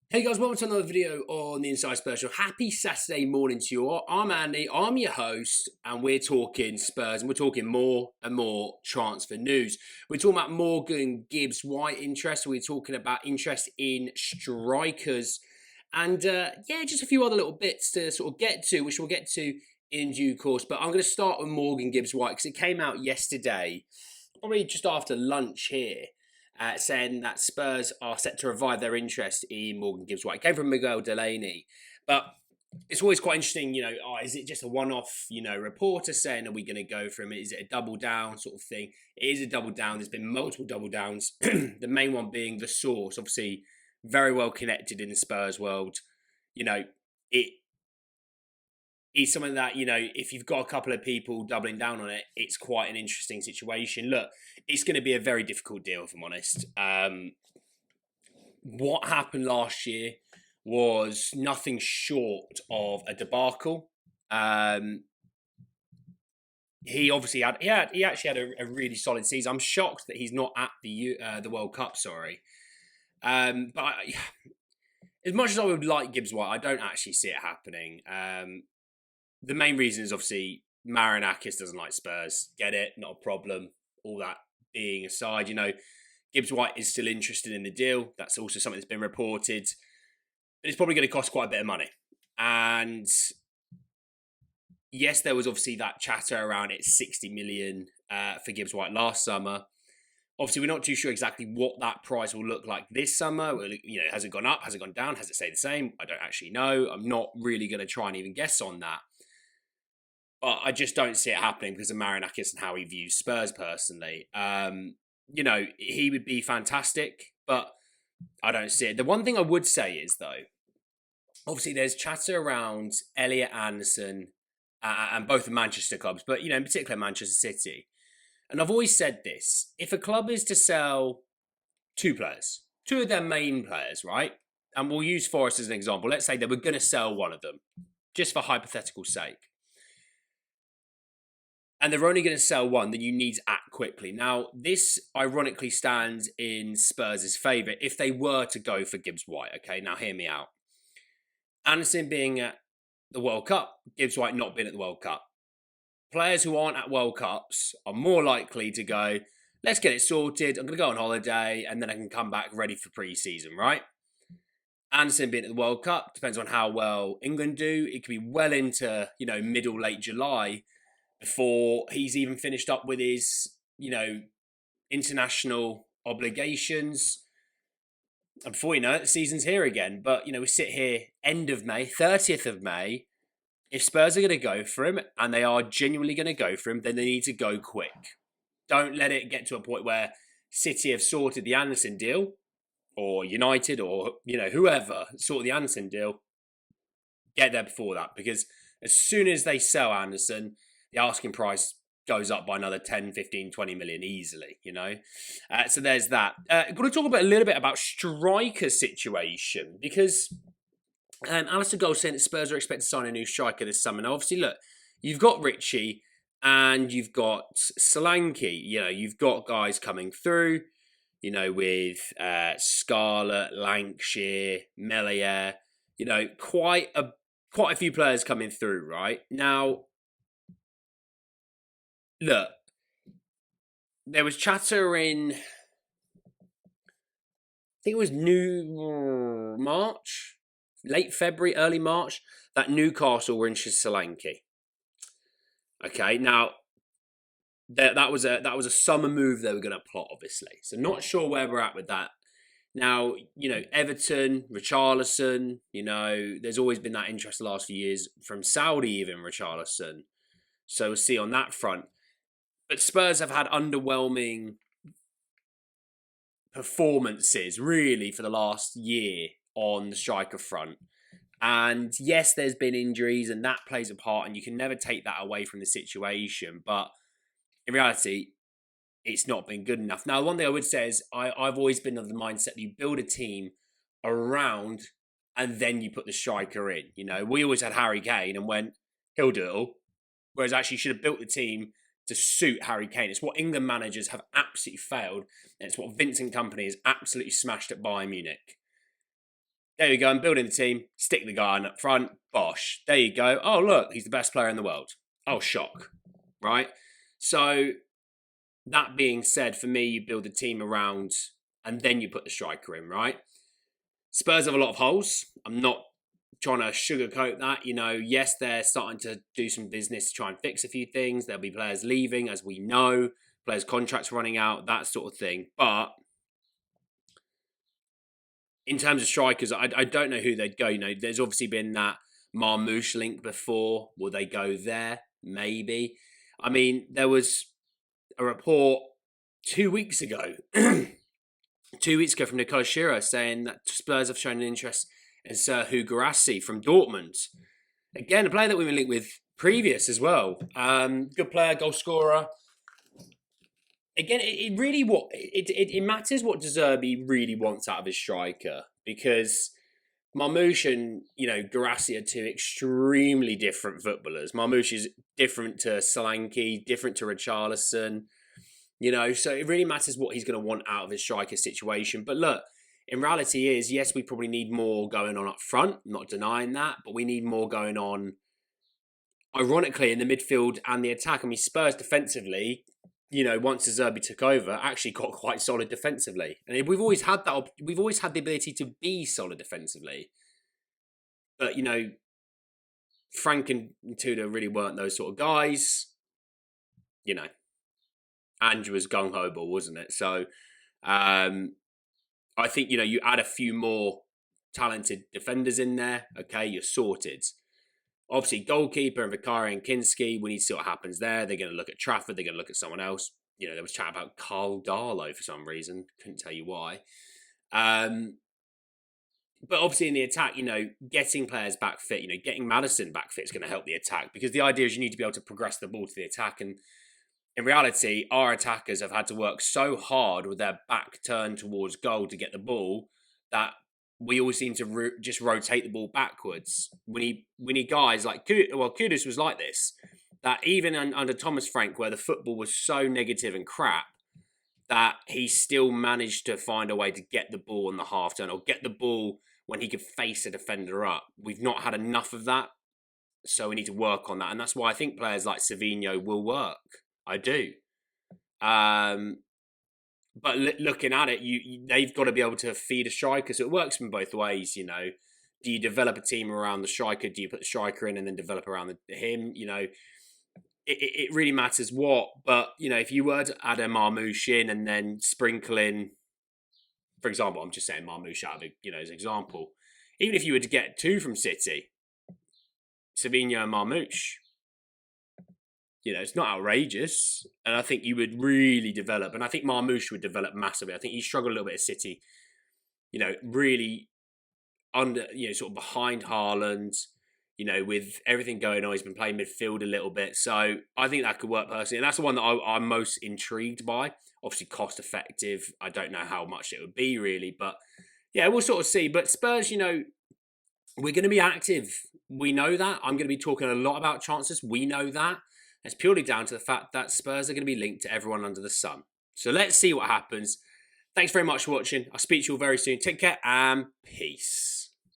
Hey guys, welcome to another video on the Inside Spurs Show. Happy Saturday morning to you all. I'm Andy, I'm your host, and we're talking Spurs, and we're talking more and more transfer news. We're talking about Morgan Gibbs-White interest, we're talking about interest in strikers, and just a few other little bits to sort of get to, which we'll get to in due course. But I'm going to start with Morgan Gibbs-White because it came out yesterday, probably just after lunch here, saying that Spurs are set to revive their interest in Morgan Gibbs-White. It came from Miguel Delaney, but it's always quite interesting, is it just a one-off, reporter saying, are we going to go for him? Is it a double down sort of thing? It is a double down. There's been multiple double downs. The main one being the source, obviously very well connected in the Spurs world. It is something that, if you've got a couple of people doubling down on it, it's quite an interesting situation. Look, it's going to be a very difficult deal, if I'm honest. What happened last year was nothing short of a debacle. He obviously he actually had a really solid season. I'm shocked that he's not at the World Cup. Sorry, as much as I would like Gibbs-White, I don't actually see it happening. The main reason is obviously Marinakis doesn't like Spurs. Get it? Not a problem. All that being aside, Gibbs-White is still interested in the deal. That's also something that's been reported. But it's probably going to cost quite a bit of money. And yes, there was obviously that chatter around it's 60 million for Gibbs-White last summer. Obviously, we're not too sure exactly what that price will look like this summer. Has it gone up? Has it gone down? Has it stayed the same? I don't actually know. I'm not really going to try and even guess on that. But I just don't see it happening because of Marinakis and how he views Spurs personally. He would be fantastic, but I don't see it. The one thing I would say is, though, obviously there's chatter around Elliot Anderson and both the Manchester clubs, but, in particular Manchester City. And I've always said this, if a club is to sell two players, two of their main players, right? And we'll use Forest as an example. Let's say they were going to sell one of them, just for hypothetical sake. And they're only going to sell one, then you need to act quickly. Now, this ironically stands in Spurs' favour if they were to go for Gibbs-White. Okay, now hear me out. Anderson being at the World Cup, Gibbs-White not being at the World Cup. Players who aren't at World Cups are more likely to go, let's get it sorted, I'm going to go on holiday, and then I can come back ready for pre-season, right? Anderson being at the World Cup, depends on how well England do. It could be well into, middle, late July before he's even finished up with his, international obligations. And before you know it, the season's here again. But, we sit here end of May, 30th of May. If Spurs are going to go for him, and they are genuinely going to go for him, then they need to go quick. Don't let it get to a point where City have sorted the Anderson deal, or United, or, whoever sorted the Anderson deal. Get there before that, because as soon as they sell Anderson, the asking price goes up by another 10, 15, 20 million easily, So there's that. I'm going to talk a little bit about striker situation, because Alistair Gold saying that Spurs are expected to sign a new striker this summer. Now, obviously, look, you've got Richie and you've got Solanke. You've got guys coming through, with Scarlett, Lancashire, Melier, quite a few players coming through, right? Now, look, there was chatter in, I think it was March, late February, early March, that Newcastle were interested in Solanke. Okay, now that was a summer move they were going to plot, obviously. So not sure where we're at with that. Now, Everton, Richarlison, there's always been that interest the last few years from Saudi, even Richarlison. So we'll see on that front. But Spurs have had underwhelming performances, really, for the last year on the striker front. And yes, there's been injuries, and that plays a part, and you can never take that away from the situation. But in reality, it's not been good enough. Now, one thing I would say is I've always been of the mindset that you build a team around and then you put the striker in. We always had Harry Kane and went, he'll do it all. Whereas actually you should have built the team to suit Harry Kane. It's what England managers have absolutely failed. And it's what Vincent Kompany has absolutely smashed at Bayern Munich. There you go. I'm building the team. Stick the guy up front. Bosh. There you go. Oh, look, he's the best player in the world. Oh, shock. Right? So, that being said, for me, you build a team around and then you put the striker in, right? Spurs have a lot of holes. I'm not trying to sugarcoat that. Yes, they're starting to do some business to try and fix a few things. There'll be players leaving, as we know, players' contracts running out, that sort of thing. But in terms of strikers, I don't know who they'd go. There's obviously been that Marmoush link before. Will they go there? Maybe. I mean, there was a report 2 weeks ago, 2 weeks ago from Nicola Shearer saying that Spurs have shown an interest in Serhou Guirassy from Dortmund. Again, a player that we've been linked with previous as well. Good player, goal scorer. Again, it matters what De Zerbi really wants out of his striker, because Marmoush and Guirassy are two extremely different footballers. Marmoush is different to Solanke, different to Richarlison. So it really matters what he's going to want out of his striker situation. But look, in reality is, yes, we probably need more going on up front. I'm not denying that, but we need more going on, ironically, in the midfield and the attack. I mean, Spurs defensively, once De Zerbi took over, actually got quite solid defensively. And we've always had that. We've always had the ability to be solid defensively. But, Frank and Tudor really weren't those sort of guys. Andrew was gung-ho ball, wasn't it? So, I think, you add a few more talented defenders in there. Okay, you're sorted. Obviously, goalkeeper and Vicario and Kinski, we need to see what happens there. They're going to look at Trafford. They're going to look at someone else. There was chat about Carl Darlow for some reason. Couldn't tell you why. But obviously in the attack, getting players back fit, getting Maddison back fit is going to help the attack, because the idea is you need to be able to progress the ball to the attack. And in reality, our attackers have had to work so hard with their back turned towards goal to get the ball that we always seem to just rotate the ball backwards. We need guys like Kudus was like this, that even under Thomas Frank, where the football was so negative and crap, that he still managed to find a way to get the ball on the half turn, or get the ball when he could face a defender up. We've not had enough of that, so we need to work on that. And that's why I think players like Savinho will work. I do. But looking at it, they've got to be able to feed a striker, so it works in both ways. Do you develop a team around the striker? Do you put the striker in and then develop around him? It really matters what. But if you were to add a Marmoush in and then sprinkle in, for example, I'm just saying Marmoush out of it, as an example. Even if you were to get two from City, Savinho and Marmoush, it's not outrageous. And I think you would really develop. And I think Marmoush would develop massively. I think he struggled a little bit at City, really under, sort of behind Haaland, with everything going on. He's been playing midfield a little bit. So I think that could work personally. And that's the one that I'm most intrigued by. Obviously cost effective. I don't know how much it would be really. But yeah, we'll sort of see. But Spurs, we're going to be active. We know that. I'm going to be talking a lot about chances. We know that. It's purely down to the fact that Spurs are going to be linked to everyone under the sun. So let's see what happens. Thanks very much for watching. I'll speak to you all very soon. Take care and peace.